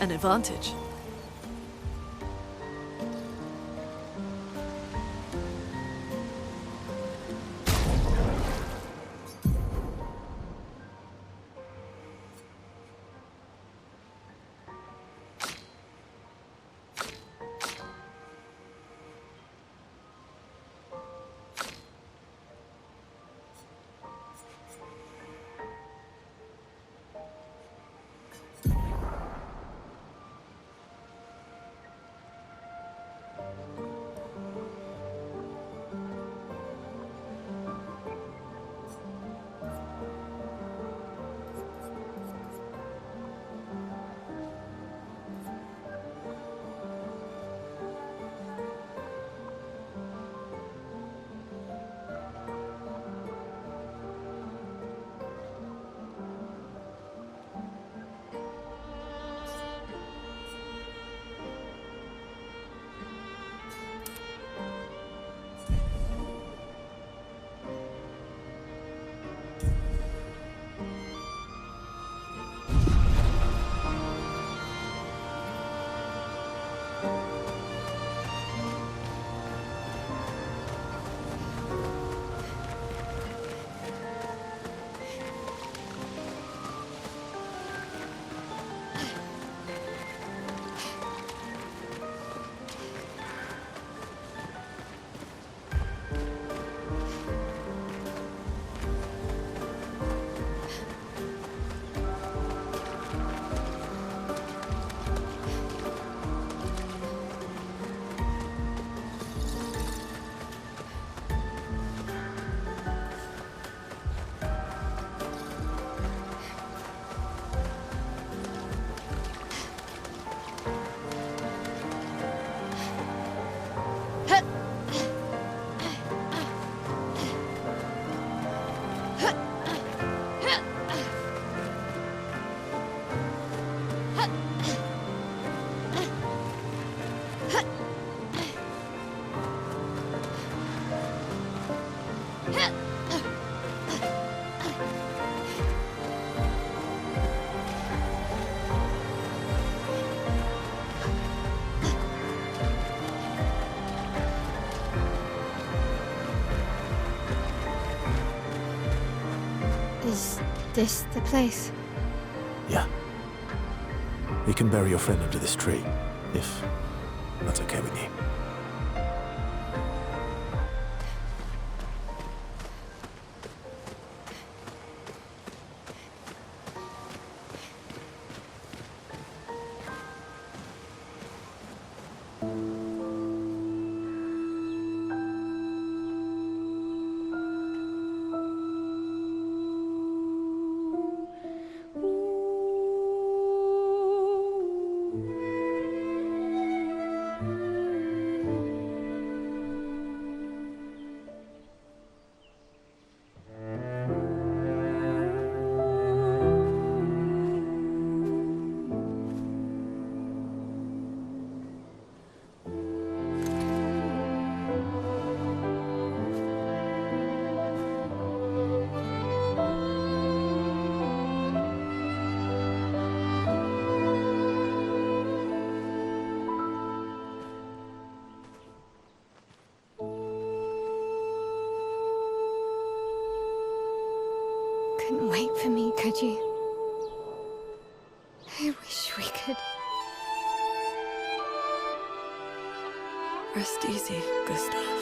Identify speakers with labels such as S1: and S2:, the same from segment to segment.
S1: an advantage.
S2: Is this the place?
S3: Yeah. We can bury your friend under this tree, if that's okay with you.
S2: Couldn't wait for me, could you? I wish we could.
S1: Rest easy, Gustav.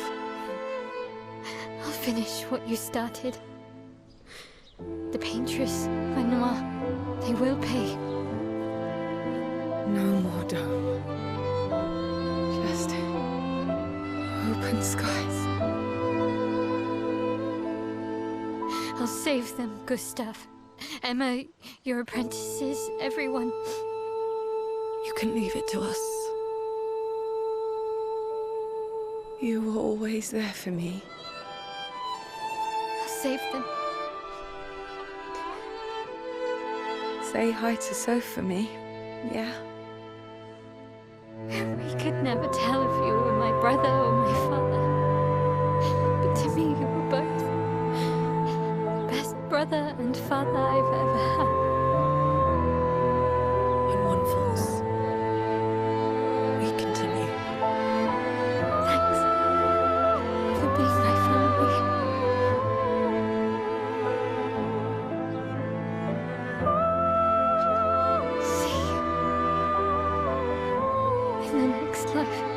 S2: I'll finish what you started. The paintress, Renoir, they will pay.
S4: No more dome. Just open skies.
S2: I'll save them, Gustav. Emma, your apprentices, everyone.
S1: You can leave it to us.
S4: You were always there for me.
S2: I'll save them.
S4: Say hi to Soph for me, yeah?
S2: We could never tell if you were my brother or my father. But to me, you were both. Best brother and father I've ever had.
S1: When one falls,
S2: alive.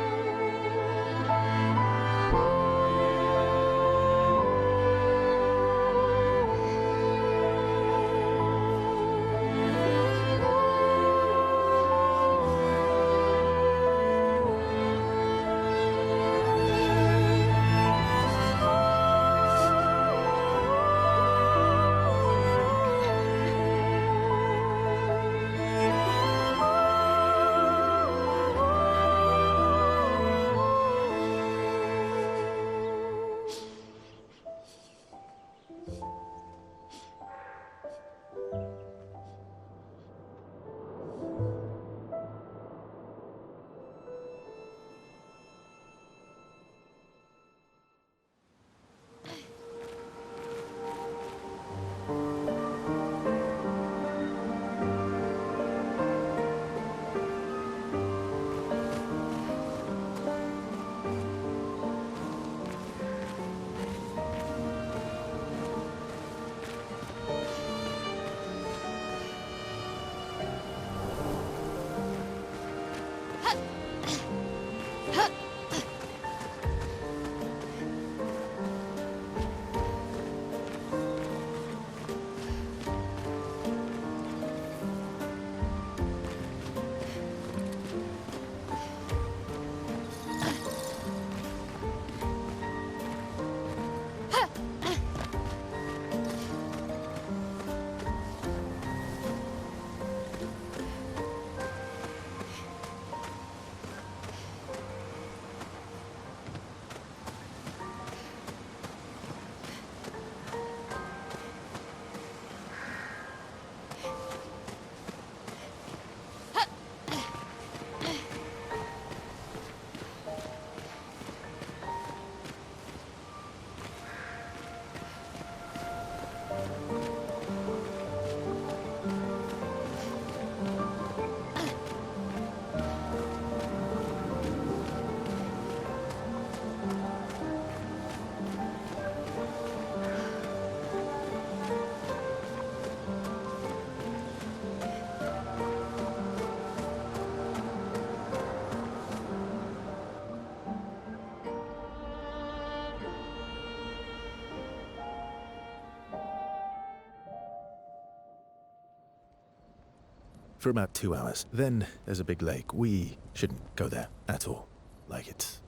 S3: For about 2 hours. Then there's a big lake. We shouldn't go there at all.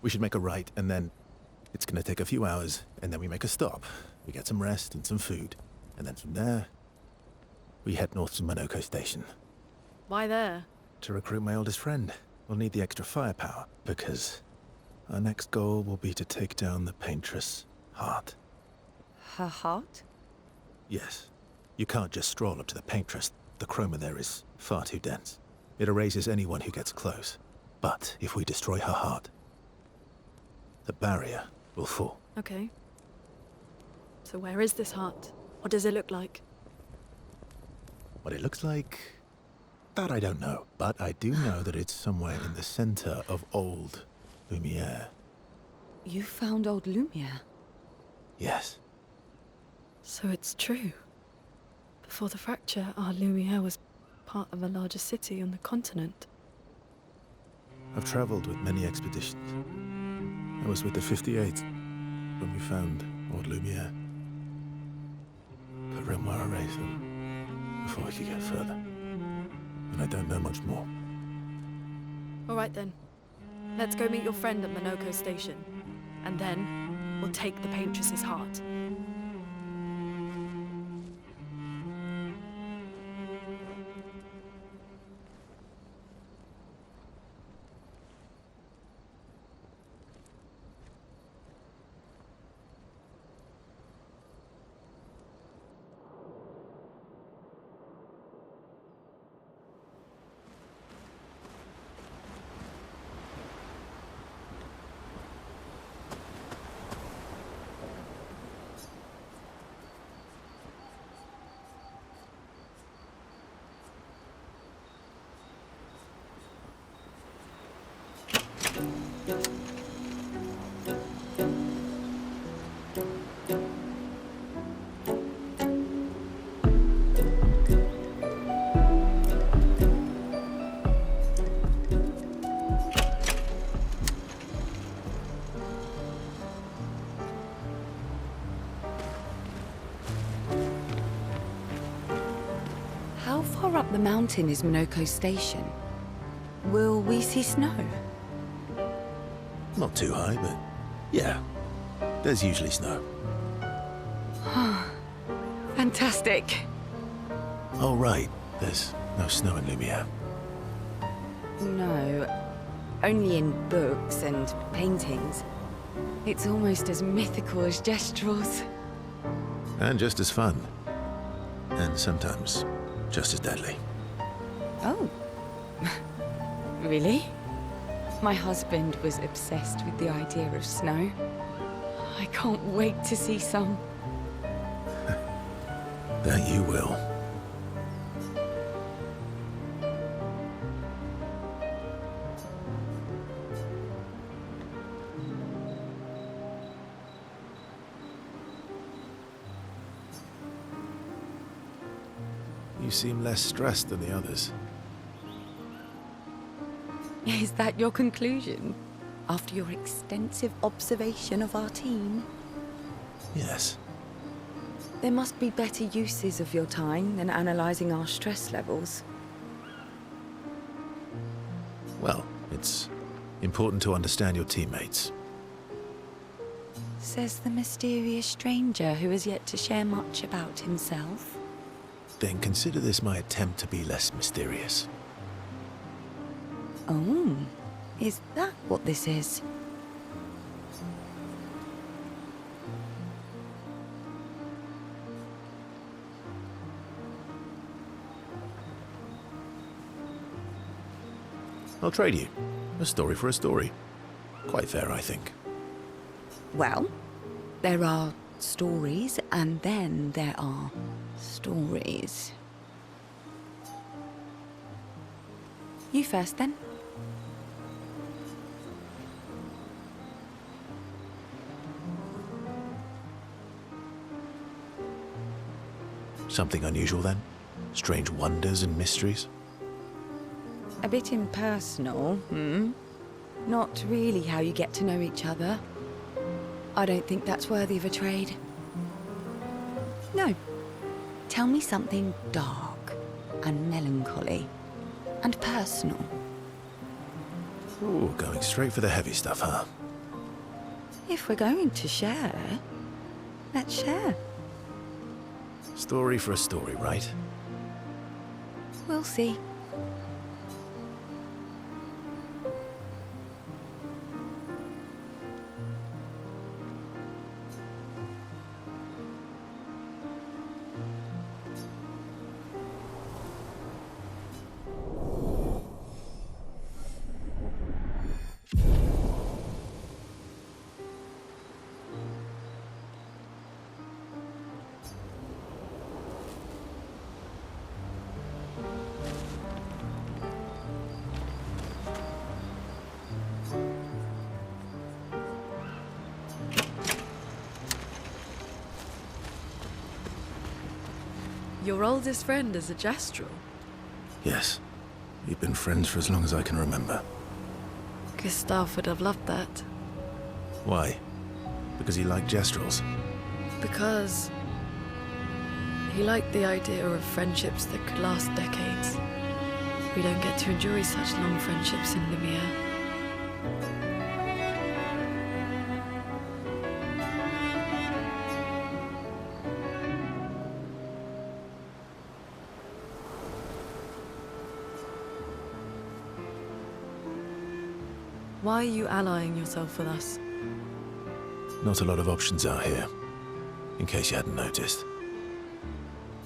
S3: We should make a right, and then it's gonna take a few hours, and then we make a stop. We get some rest and some food. And then from there, we head north to Monoko Station.
S1: Why there?
S3: To recruit my oldest friend. We'll need the extra firepower, because our next goal will be to take down the Paintress' heart.
S4: Her heart?
S3: Yes. You can't just stroll up to the Paintress. The chroma there is far too dense. It erases anyone who gets close. But if we destroy her heart, the barrier will fall.
S1: Okay. So where is this heart? What does it look like?
S3: What it looks like, that I don't know. But I do know that it's somewhere in the center of old Lumiere.
S4: You found old Lumiere?
S3: Yes.
S1: So it's true. Before the fracture, our Lumiere was part of a larger city on the continent.
S3: I've traveled with many expeditions. I was with the 58th when we found old Lumiere. But Renoir erased them before we could get further. And I don't know much more.
S1: All right then. Let's go meet your friend at Monoko Station. And then, we'll take the Paintress's heart.
S4: Up the mountain is Minoko Station. Will we see snow?
S3: Not too high, but yeah. There's usually snow.
S4: Fantastic.
S3: Oh, right. There's no snow in Lumiere.
S4: No, only in books and paintings. It's almost as mythical as Gestrels.
S3: And just as fun. And sometimes just as deadly.
S4: Oh. Really? My husband was obsessed with the idea of snow. I can't wait to see some.
S3: That you will. You seem less stressed than the others.
S4: Is that your conclusion? After your extensive observation of our team?
S3: Yes.
S4: There must be better uses of your time than analysing our stress levels.
S3: Well, it's important to understand your teammates.
S4: Says the mysterious stranger who has yet to share much about himself.
S3: Then consider this my attempt to be less mysterious.
S4: Oh, is that what this is?
S3: I'll trade you. A story for a story. Quite fair, I think.
S4: Well, there are stories, and then there are stories. You first, then.
S3: Something unusual, then? Strange wonders and mysteries?
S4: A bit impersonal, hmm? Not really how you get to know each other. I don't think that's worthy of a trade. No. Tell me something dark and melancholy and personal.
S3: Ooh, going straight for the heavy stuff, huh?
S4: If we're going to share, let's share.
S3: Story for a story, right?
S4: We'll see.
S1: Your oldest friend is a Gestrel.
S3: Yes. We've been friends for as long as I can remember.
S1: Gustav would have loved that.
S3: Why? Because he liked Gestrels?
S1: Because he liked the idea of friendships that could last decades. We don't get to enjoy such long friendships in Lumiere. Why are you allying yourself with us?
S3: Not a lot of options out here, in case you hadn't noticed.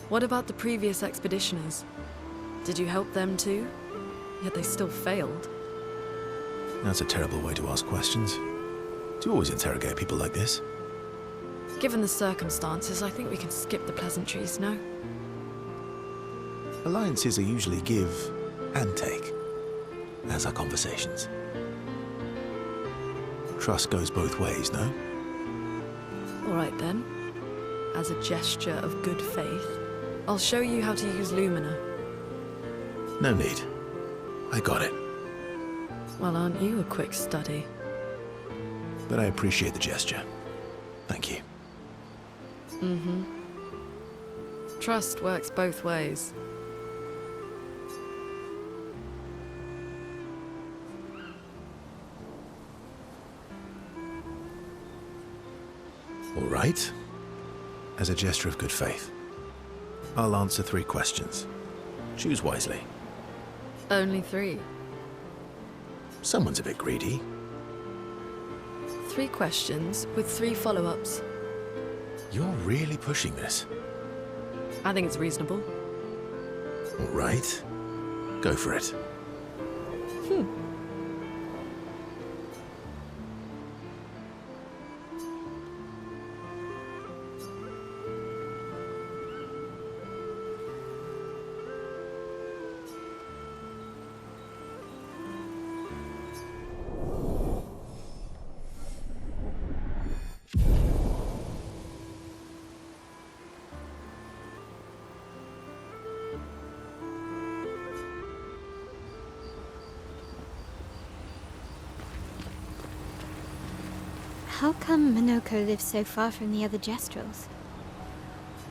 S1: What about the previous expeditioners? Did you help them too? Yet they still failed.
S3: That's a terrible way to ask questions. Do you always interrogate people like this?
S1: Given the circumstances, I think we can skip the pleasantries, no?
S3: Alliances are usually give and take, as are conversations. Trust goes both ways, no?
S1: All right then. As a gesture of good faith, I'll show you how to use Lumina.
S3: No need. I got it.
S1: Well, aren't you a quick study?
S3: But I appreciate the gesture. Thank you.
S1: Mm-hmm. Trust works both ways.
S3: All right. As a gesture of good faith, I'll answer 3 questions. Choose wisely.
S1: Only 3.
S3: Someone's a bit greedy.
S1: 3 questions with 3 follow-ups.
S3: You're really pushing this.
S1: I think it's reasonable.
S3: All right. Go for it.
S2: How come Minoko lives so far from the other Jestrels?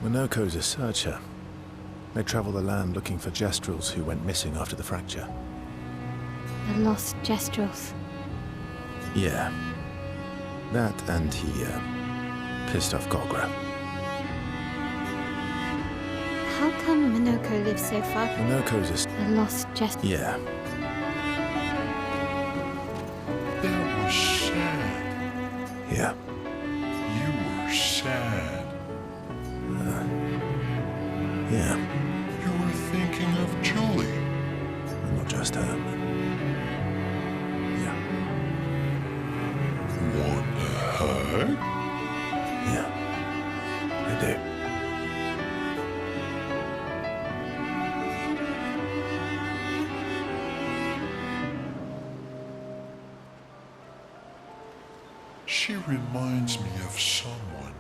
S3: Monoko's a searcher. They travel the land looking for Jestrels who went missing after the fracture.
S2: The lost Jestrels.
S3: Yeah. That and he, pissed off Golgra.
S2: How come Minoko lives so far from
S3: Monoko's a...
S2: the lost Jestrels?
S3: Yeah.
S5: That was sad.
S3: Yeah.
S5: You were sad.
S3: Yeah.
S5: You were thinking of Julie.
S3: And not just her. Yeah.
S5: Want a hug?
S3: Yeah. I do.
S5: She reminds me of someone.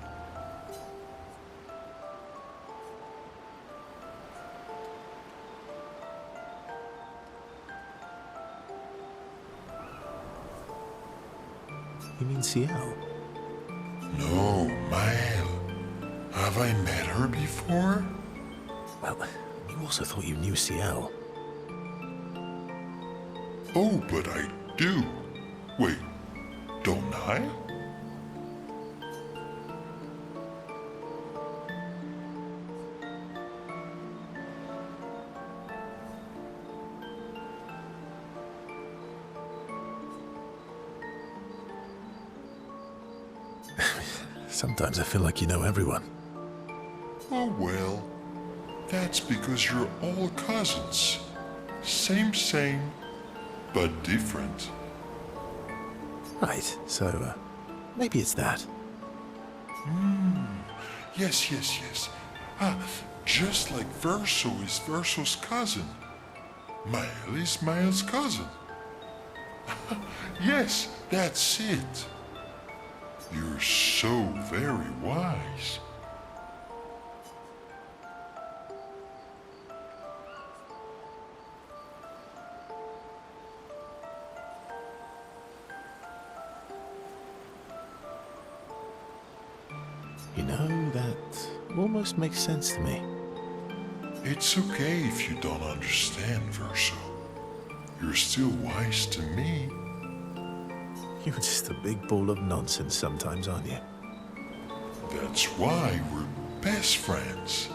S3: You mean Ciel?
S5: No, Mael. Have I met her before?
S3: Well, you also thought you knew Ciel.
S5: Oh, but I do. Wait, don't I?
S3: Sometimes I feel like you know everyone.
S5: Oh well, that's because you're all cousins. Same, but different.
S3: Right, so, maybe it's that.
S5: Yes. Ah, just like Verso is Verso's cousin. Mael is Mael's cousin. Yes, that's it. You're so very wise.
S3: You know, that almost makes sense to me.
S5: It's okay if you don't understand, Verso. You're still wise to me.
S3: You're just a big ball of nonsense sometimes, aren't you?
S5: That's why we're best friends.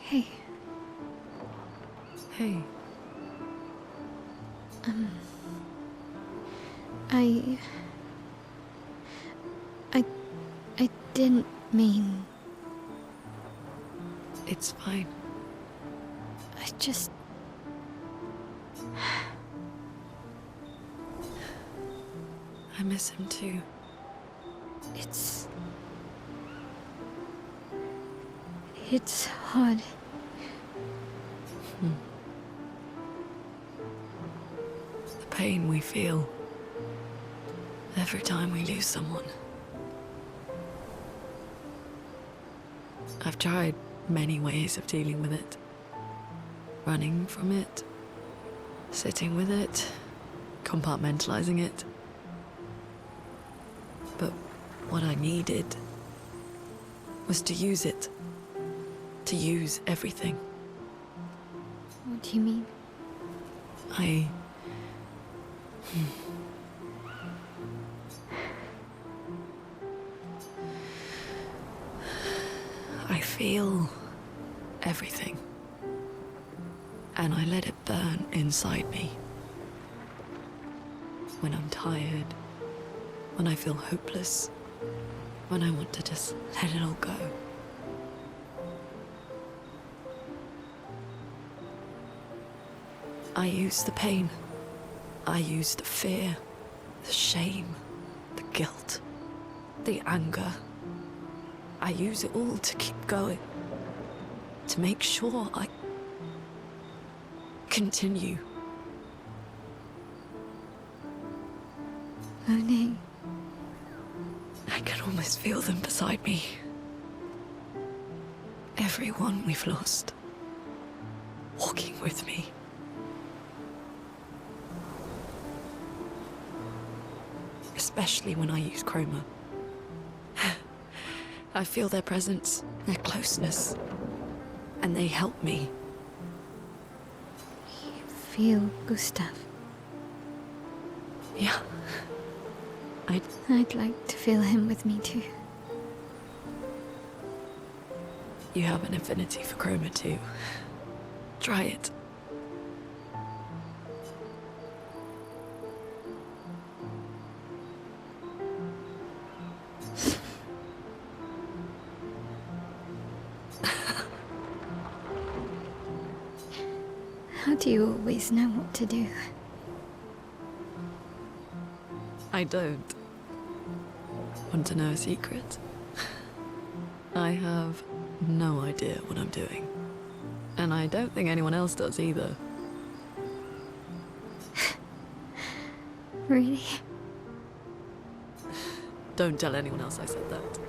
S2: Hey,
S1: Hey,
S2: I... I didn't mean...
S1: it's fine.
S2: I just...
S1: I miss him too.
S2: It's hard.
S1: The pain we feel every time we lose someone. I've tried many ways of dealing with it. Running from it, sitting with it, compartmentalizing it. But what I needed was to use it. To use everything.
S2: What do you mean?
S1: I feel everything. And I let it burn inside me. When I'm tired, when I feel hopeless, when I want to just let it all go. I use the pain. I use the fear, the shame, the guilt, the anger. I use it all to keep going. To make sure I continue.
S2: Monet.
S1: I can almost feel them beside me. Everyone we've lost. Walking with me. Especially when I use chroma. I feel their presence, their closeness, and they help me.
S2: You feel Gustav.
S1: Yeah.
S2: I'd like to feel him with me too.
S1: You have an affinity for chroma too. Try it.
S2: How do you always know what to do?
S1: I don't. Want to know a secret? I have no idea what I'm doing. And I don't think anyone else does either.
S2: Really?
S1: Don't tell anyone else I said that.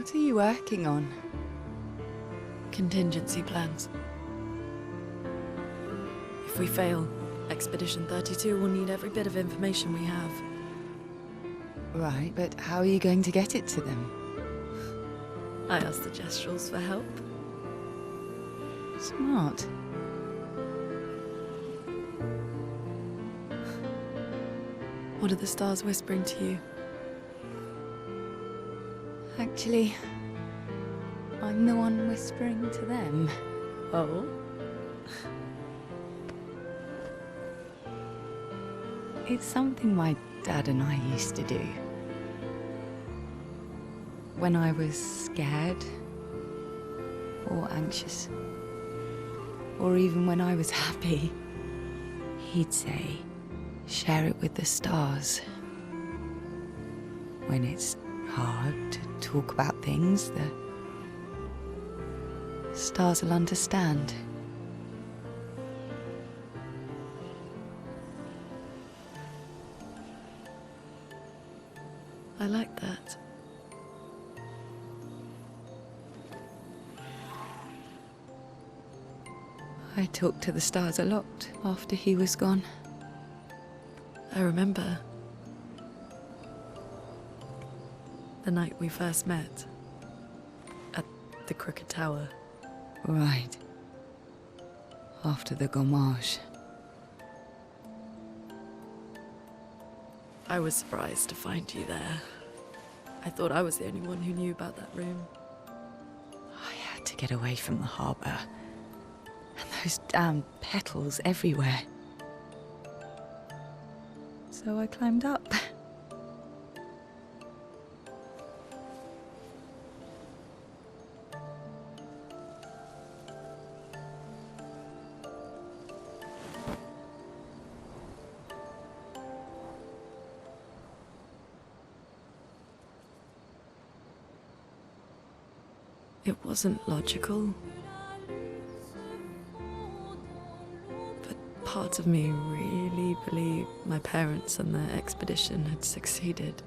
S4: What are you working on?
S1: Contingency plans. If we fail, Expedition 32 will need every bit of information we have.
S4: Right, but how are you going to get it to them?
S1: I asked the Gestrals for help.
S4: Smart.
S1: What are the stars whispering to you?
S4: Actually, I'm the one whispering to them.
S1: Oh?
S4: It's something my dad and I used to do. When I was scared, or anxious, or even when I was happy, he'd say, share it with the stars. When it's hard to talk about things, the stars will understand.
S1: I like that.
S4: I talked to the stars a lot after he was gone.
S1: I remember the night we first met at the Crooked Tower.
S4: Right. After the gommage.
S1: I was surprised to find you there. I thought I was the only one who knew about that room.
S4: I had to get away from the harbour. And those damn petals everywhere. So I climbed up.
S1: It wasn't logical. But part of me really believed my parents and their expedition had succeeded.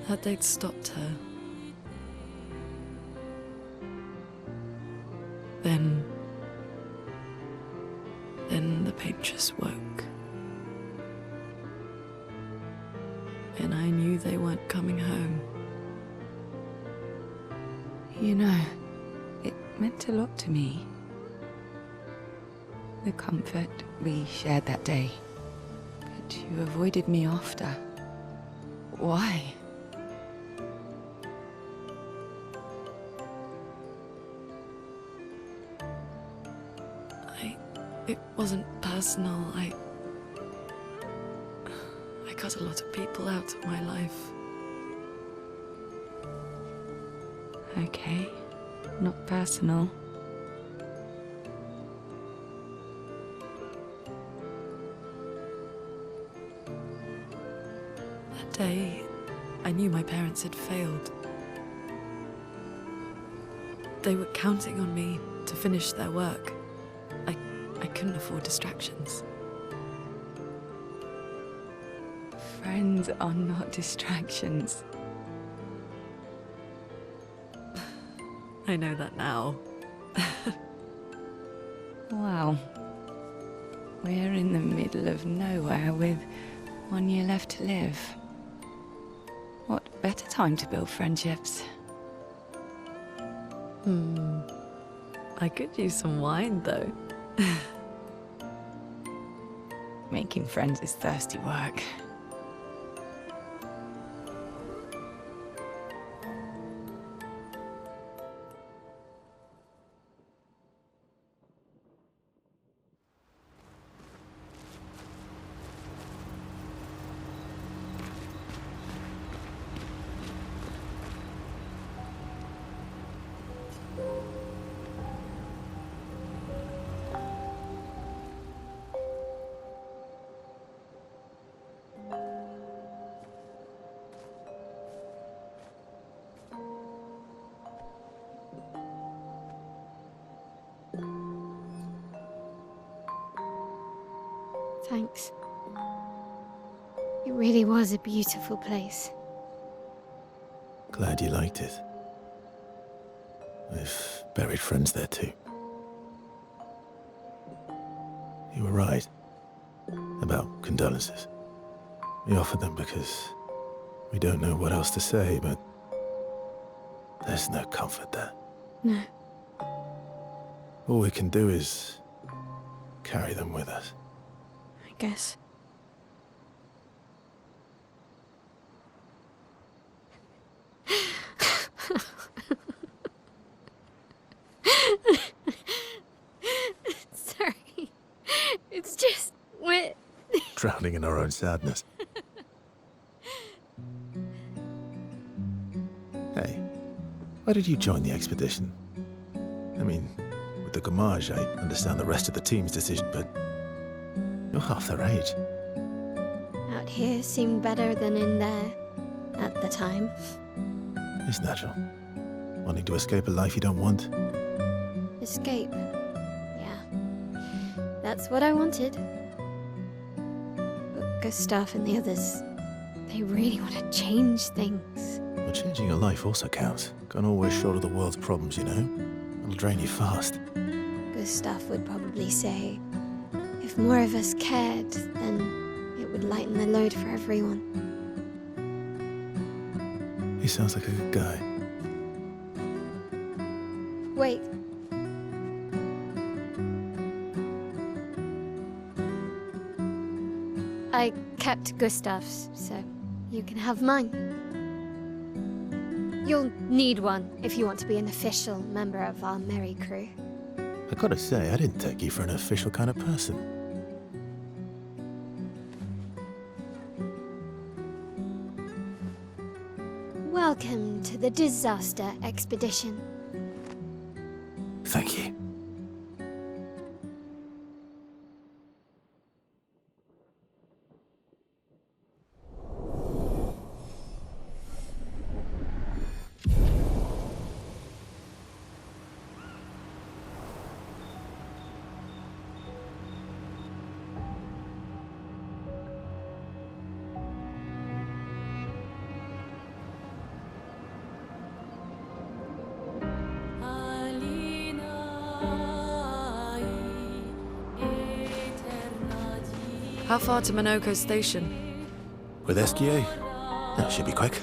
S1: That they'd stopped her. Then the paint just woke. And I knew they weren't coming home.
S4: You know, it meant a lot to me. The comfort we shared that day. But you avoided me after. Why?
S1: It wasn't personal. I cut a lot of people out of my life.
S4: Okay, not personal.
S1: That day, I knew my parents had failed. They were counting on me to finish their work. I couldn't afford distractions.
S4: Friends are not distractions.
S1: I know that now.
S4: Wow. We're in the middle of nowhere with 1 year left to live. What better time to build friendships?
S1: I could use some wine, though.
S4: Making friends is thirsty work.
S2: Thanks. It really was a beautiful place.
S3: Glad you liked it. I've buried friends there too. You were right about condolences. We offered them because we don't know what else to say, but there's no comfort there.
S2: No.
S3: All we can do is carry them with us.
S2: I guess. Sorry. It's just we're
S3: Drowning in our own sadness. Hey, why did you join the expedition? I mean, with the Gamage, I understand the rest of the team's decision, but you're half their age.
S2: out here seemed better than in there at the time.
S3: It's natural. Wanting to escape a life you don't want.
S2: Escape. Yeah. That's what I wanted. But Gustav and the others, they really want to change things.
S3: Well, changing your life also counts. Can't always shoulder the world's problems, you know? It'll drain you fast.
S2: Gustav would probably say, if more of us cared, then it would lighten the load for everyone.
S3: He sounds like a good guy.
S2: Wait. I kept Gustav's, so you can have mine. You'll need one if you want to be an official member of our merry crew.
S3: I gotta say, I didn't take you for an official kind of person.
S2: Welcome to the disaster expedition.
S3: Thank you.
S1: How far to Minoko Station?
S3: With SGA? That should be quick.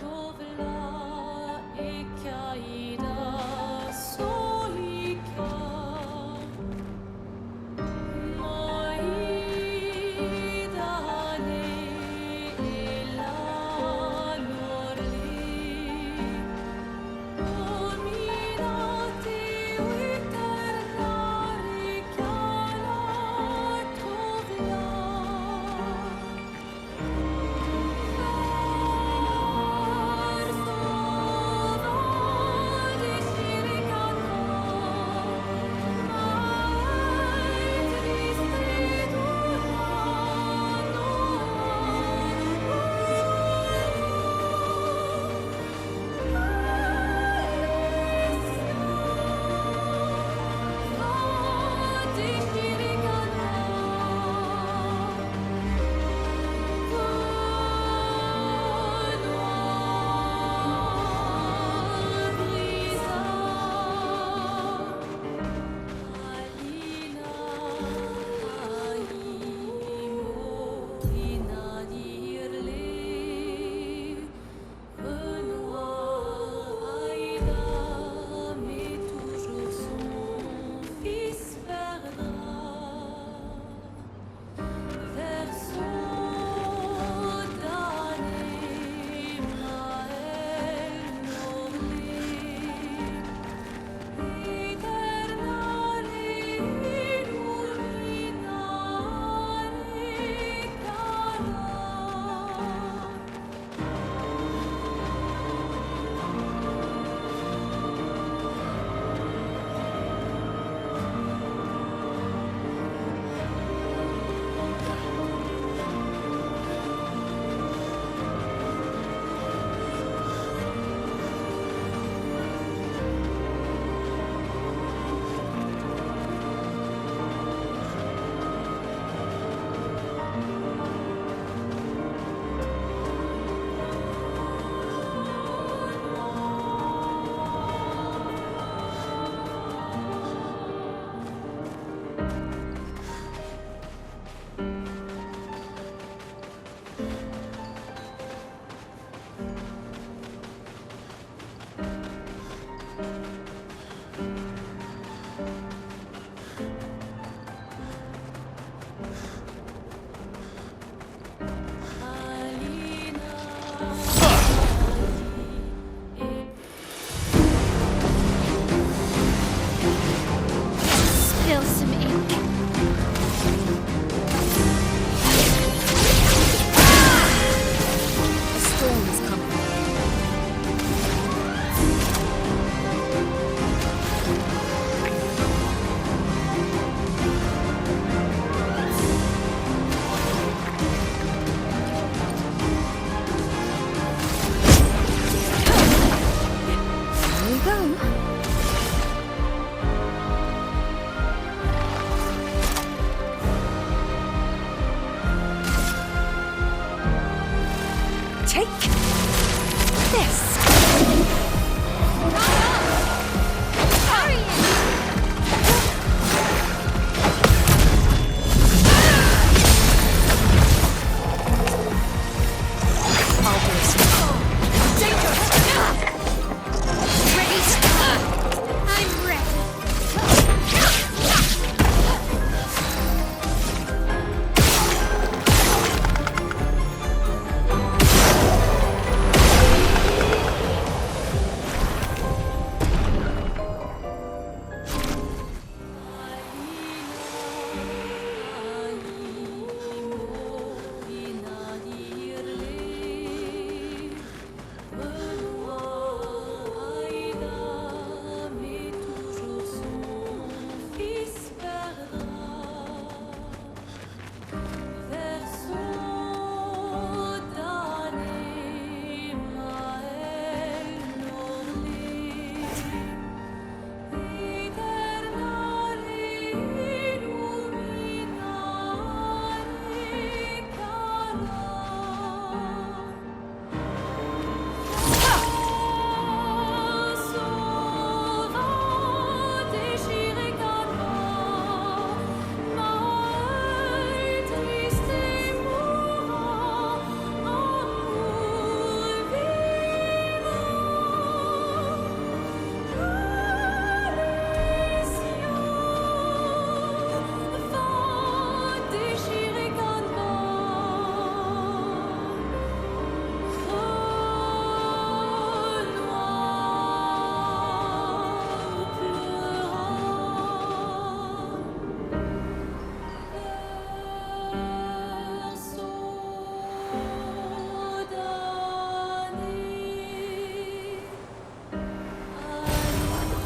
S4: this?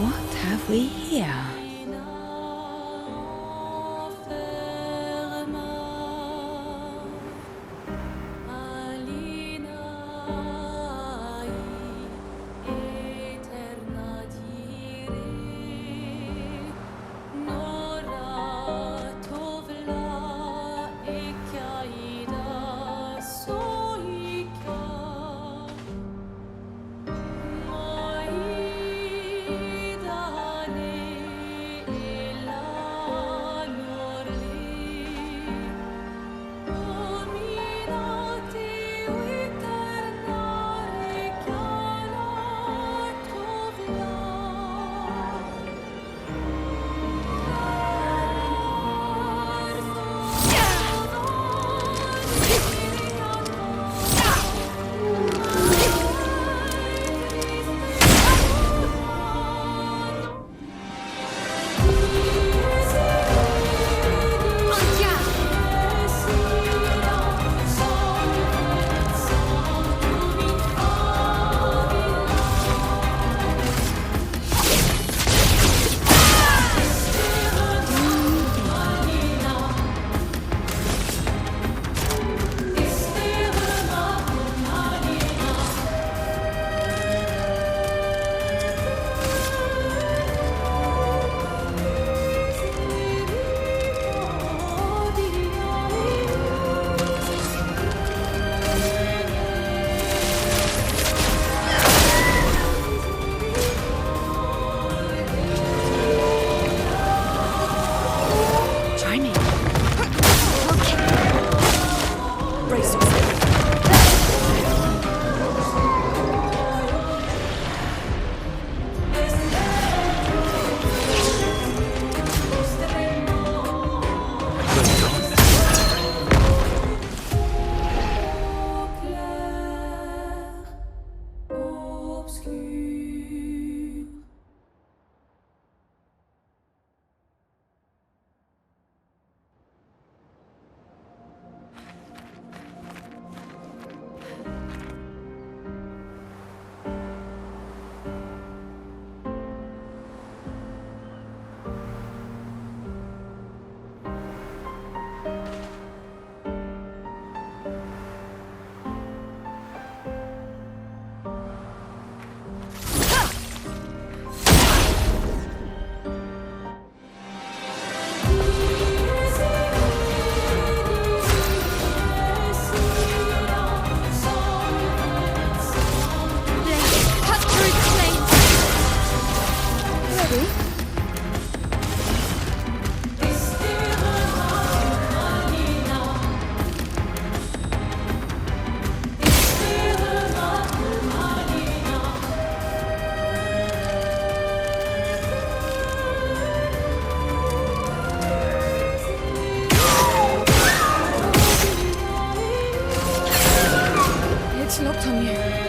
S4: What have we here? What's on you?